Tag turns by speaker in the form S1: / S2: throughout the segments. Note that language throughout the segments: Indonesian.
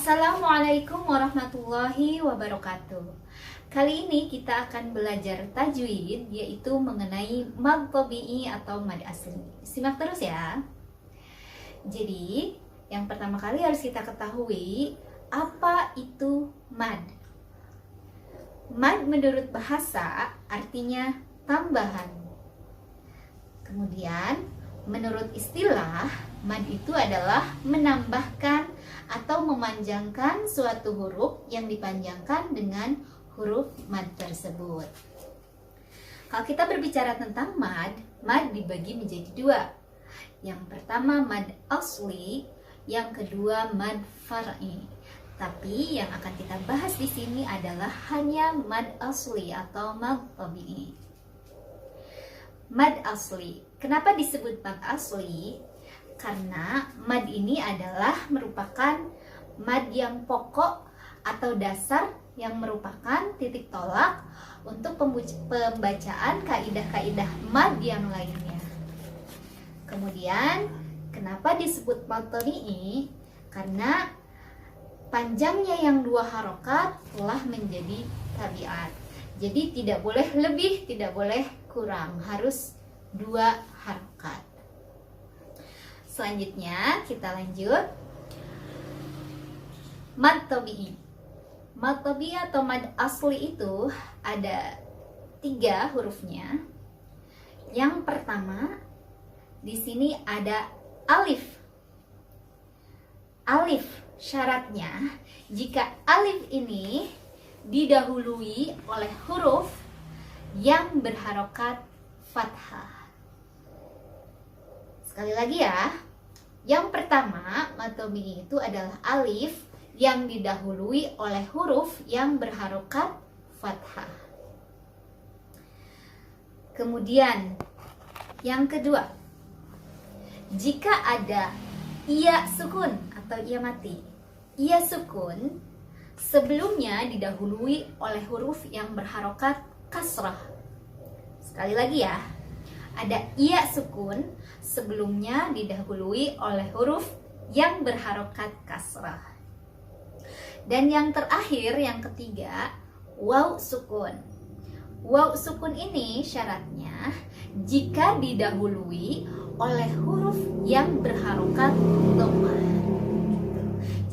S1: Assalamualaikum warahmatullahi wabarakatuh. Kali ini kita akan belajar tajwid, yaitu mengenai mad tabi'i atau mad asli. Simak terus ya. Jadi, yang pertama kali harus kita ketahui apa itu mad. Mad menurut bahasa artinya tambahan. Kemudian, menurut istilah, mad itu adalah menambahkan atau memanjangkan suatu huruf yang dipanjangkan dengan huruf mad tersebut. Kalau kita berbicara tentang mad dibagi menjadi dua. Yang pertama mad asli, yang kedua mad far'i. Tapi yang akan kita bahas di sini adalah hanya mad asli atau mad tabi'i. Mad asli. Kenapa disebut mad asli? Karena mad ini adalah merupakan mad yang pokok atau dasar yang merupakan titik tolak untuk pembacaan kaidah-kaidah mad yang lainnya. Kemudian, kenapa disebut mad tabi'i? Karena panjangnya yang dua harokat telah menjadi tabiat. Jadi tidak boleh lebih, tidak boleh kurang, harus dua harokat. Selanjutnya kita lanjut. Mad tabi'i. Mad tabi'i atau mad asli itu ada 3 hurufnya. Yang pertama, di sini ada alif. Alif syaratnya jika alif ini didahului oleh huruf yang berharokat fathah. Sekali lagi ya, yang pertama mad tabi'i itu adalah alif yang didahului oleh huruf yang berharokat fathah. Kemudian yang kedua, jika ada iya sukun atau iya mati, iya sukun sebelumnya didahului oleh huruf yang berharokat kasrah. Sekali lagi ya, ada iya sukun sebelumnya didahului oleh huruf yang berharokat kasrah. Dan yang terakhir, yang ketiga, waw sukun. Waw sukun ini syaratnya jika didahului oleh huruf yang berharokat dhammah.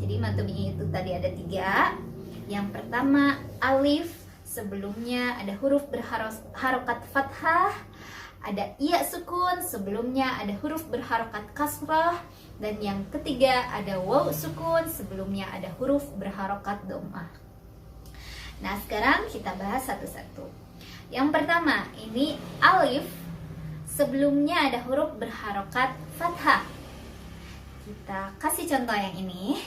S1: Jadi mad tabi'i itu tadi ada 3. Yang pertama alif, sebelumnya ada huruf berharokat fathah. Ada iya sukun, sebelumnya ada huruf berharokat kasrah. Dan yang ketiga ada waw sukun, sebelumnya ada huruf berharokat dhammah. Nah, sekarang kita bahas satu-satu. Yang pertama, ini alif, sebelumnya ada huruf berharokat fathah. Kita kasih contoh yang ini.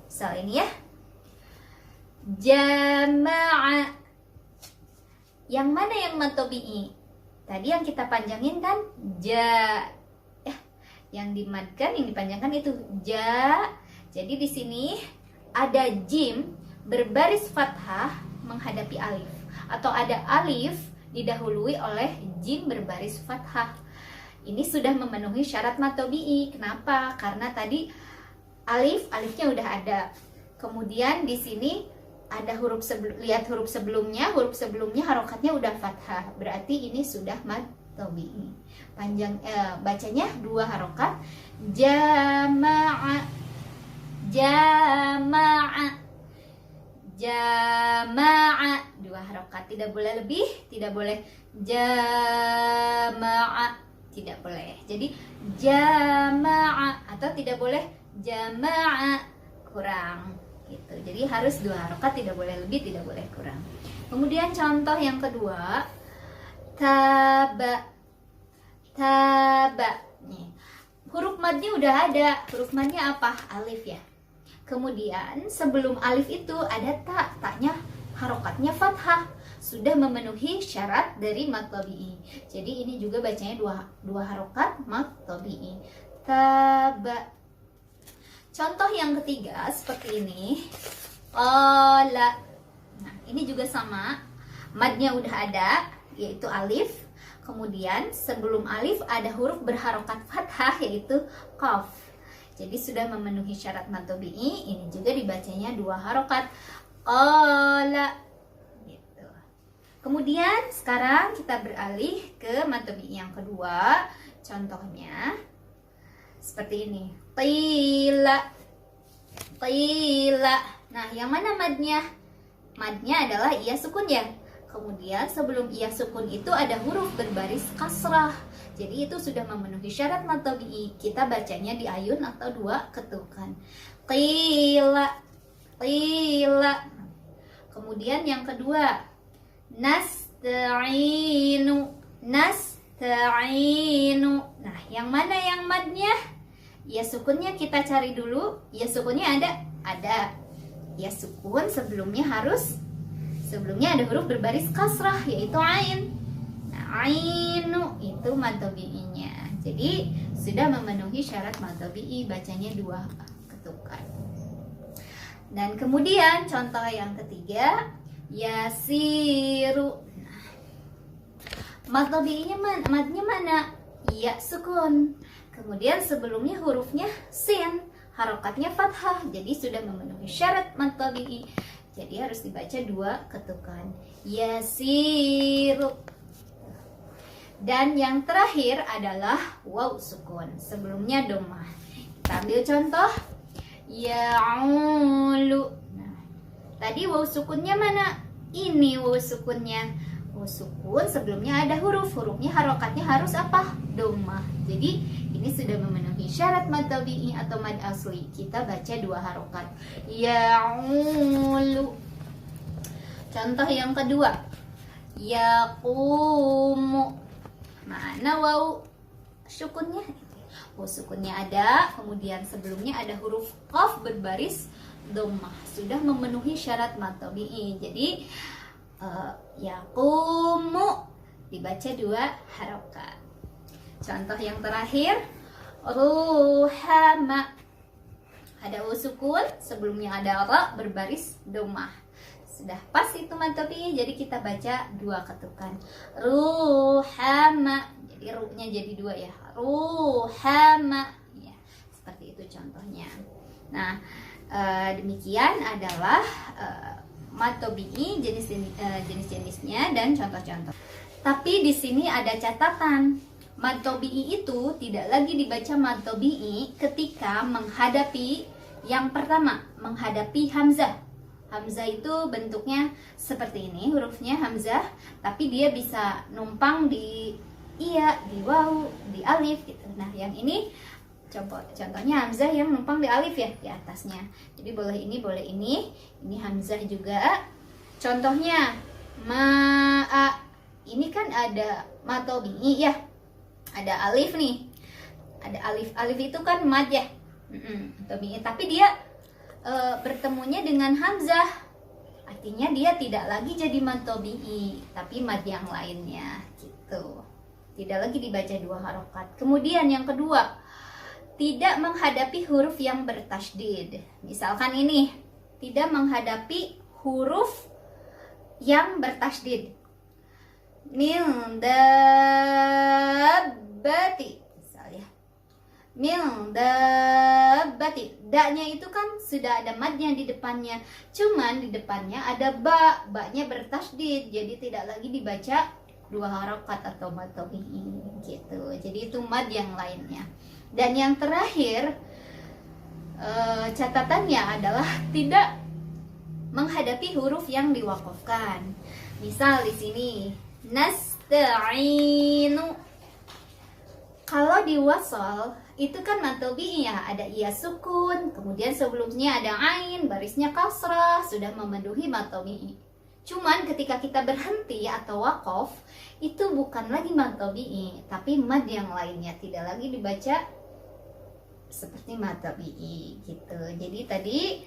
S1: Soal ini ya. Jama'a. Yang mana yang mad tabi'i? Tadi yang kita panjangin kan ja, yang dimadkan, yang dipanjangkan itu ja. Jadi di sini ada jim berbaris fathah menghadapi alif, atau ada alif didahului oleh jim berbaris fathah. Ini sudah memenuhi syarat mad tabi'i. Kenapa? Karena tadi alifnya udah ada. Kemudian di sini ada huruf lihat huruf sebelumnya harokatnya udah fathah, berarti ini sudah mad tabi'i. Panjang bacanya 2 harokat. Jama'a, jama'a, jama'a, 2 harokat, tidak boleh lebih, tidak boleh jama'a, tidak boleh. Jadi jama'a, atau tidak boleh jama'a, kurang gitu. Jadi harus 2 harokat, tidak boleh lebih, tidak boleh kurang. Kemudian contoh yang kedua, taba. Taba. Nih, huruf madnya udah ada. Huruf madnya apa? Alif ya. Kemudian sebelum alif itu ada ta. Ta-nya harokatnya fathah. Sudah memenuhi syarat dari mad tabi'i. Jadi ini juga bacanya 2 harokat mad tabi'i. Taba. Contoh yang ketiga seperti ini. Qala. Nah, ini juga sama. Madnya udah ada, yaitu alif. Kemudian sebelum alif ada huruf berharokat fathah, yaitu qaf. Jadi sudah memenuhi syarat mad tabi'i. Ini juga dibacanya 2 harokat. Qala gitu. Kemudian sekarang kita beralih ke mad tabi'i yang kedua. Contohnya seperti ini. Qila. Qila. Nah, yang mana madnya? Madnya adalah iya sukun ya. Kemudian sebelum iya sukun itu ada huruf berbaris kasrah. Jadi itu sudah memenuhi syarat mad tabi'i. Kita bacanya di ayun atau 2 ketukan. Qila. Qila. Kemudian yang kedua, nasta'inu. Nasta'inu. Nah, yang mana yang madnya? Ya sukunnya kita cari dulu. Ya sukunnya ada? Ada. Ya sukun sebelumnya ada huruf berbaris kasrah yaitu ain. Nah, ainu itu mad tabi'inya. Jadi sudah memenuhi syarat mad tabi'i, bacanya 2 ketukan. Dan kemudian contoh yang ketiga, yasiru. Nah, mad tabi'inya madnya mana? Ya sukun. Kemudian sebelumnya hurufnya sin, harokatnya fathah. Jadi sudah memenuhi syarat mad tabi'i. Jadi harus dibaca 2 ketukan. Yasiru. Dan yang terakhir adalah waw sukun. Sebelumnya dhammah. Kita ambil contoh. Ya'ulu. Nah, tadi waw sukunnya mana? Ini waw sukunnya. Waw sukun sebelumnya ada hurufnya harokatnya harus apa? Dhammah. Jadi ini sudah memenuhi syarat mad tabi'i atau mad asli. Kita baca 2 harokat. Ya'ulu. Contoh yang kedua. Yaqumu. Mana waw sukunnya? Waw sukunnya ada, kemudian sebelumnya ada huruf qaf berbaris dhammah. Sudah memenuhi syarat mad tabi'i. Jadi yaqumu dibaca 2 harokat. Contoh yang terakhir, ruhama. Ada waw sukun, sebelumnya ada ra berbaris dhammah. Sudah pas itu mad tabi'i, jadi kita baca 2 ketukan. Ruhama. Jadi ru-nya jadi 2 ya. Ruhama. Ya, seperti itu contohnya. Nah, demikian adalah mad tabi'i jenis-jenisnya dan contoh-contoh. Tapi di sini ada catatan. Mad tabi'i itu tidak lagi dibaca mad tabi'i ketika menghadapi yang pertama, menghadapi hamzah. Hamzah itu bentuknya seperti ini, hurufnya hamzah, tapi dia bisa numpang di iya, di waw, di alif gitu. Nah, yang ini contohnya hamzah yang numpang di alif ya, di atasnya. Jadi boleh ini, boleh ini. Ini hamzah juga. Contohnya ma'a. Ini kan ada mad tabi'i ya. Ada alif nih. Ada alif. Alif itu kan mad ya. Tabi'i, tapi dia bertemunya dengan hamzah, artinya dia tidak lagi jadi mad tabi'i, tapi mad yang lainnya gitu. Tidak lagi dibaca 2 harokat. Kemudian yang kedua, tidak menghadapi huruf yang bertasydid. Misalkan ini, tidak menghadapi huruf yang bertasydid. Min dabbati. Min dabbati. Da-nya itu kan sudah ada madnya di depannya. Cuman di depannya ada ba. Ba-nya bertasydid. Jadi tidak lagi dibaca 2 harokat atau mad tabi'i gitu. Jadi itu mad yang lainnya. Dan yang terakhir catatannya adalah tidak menghadapi huruf yang diwakafkan. Misal di sini nasta'inu. Kalau di wasal itu kan mad tabi'i ya, ada iya sukun, kemudian sebelumnya ada ain, barisnya kasrah, sudah memenuhi mad tabi'i. Cuman ketika kita berhenti atau wakaf, itu bukan lagi mad tabi'i, tapi mad yang lainnya, tidak lagi dibaca seperti mad tabi'i gitu. Jadi tadi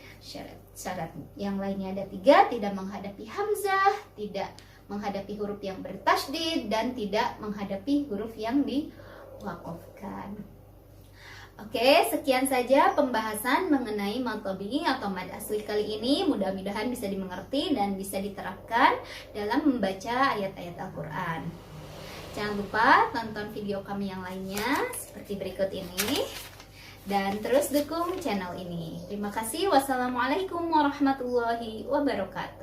S1: syarat yang lainnya ada 3, tidak menghadapi hamzah, tidak menghadapi huruf yang bertasydid, dan tidak menghadapi huruf yang diwakafkan. Oke, sekian saja pembahasan mengenai mad tabi'i atau mad asli kali ini. Mudah-mudahan bisa dimengerti dan bisa diterapkan dalam membaca ayat-ayat Al-Quran. Jangan lupa tonton video kami yang lainnya seperti berikut ini. dan terus dukung channel ini. Terima kasih. Wassalamualaikum warahmatullahi wabarakatuh.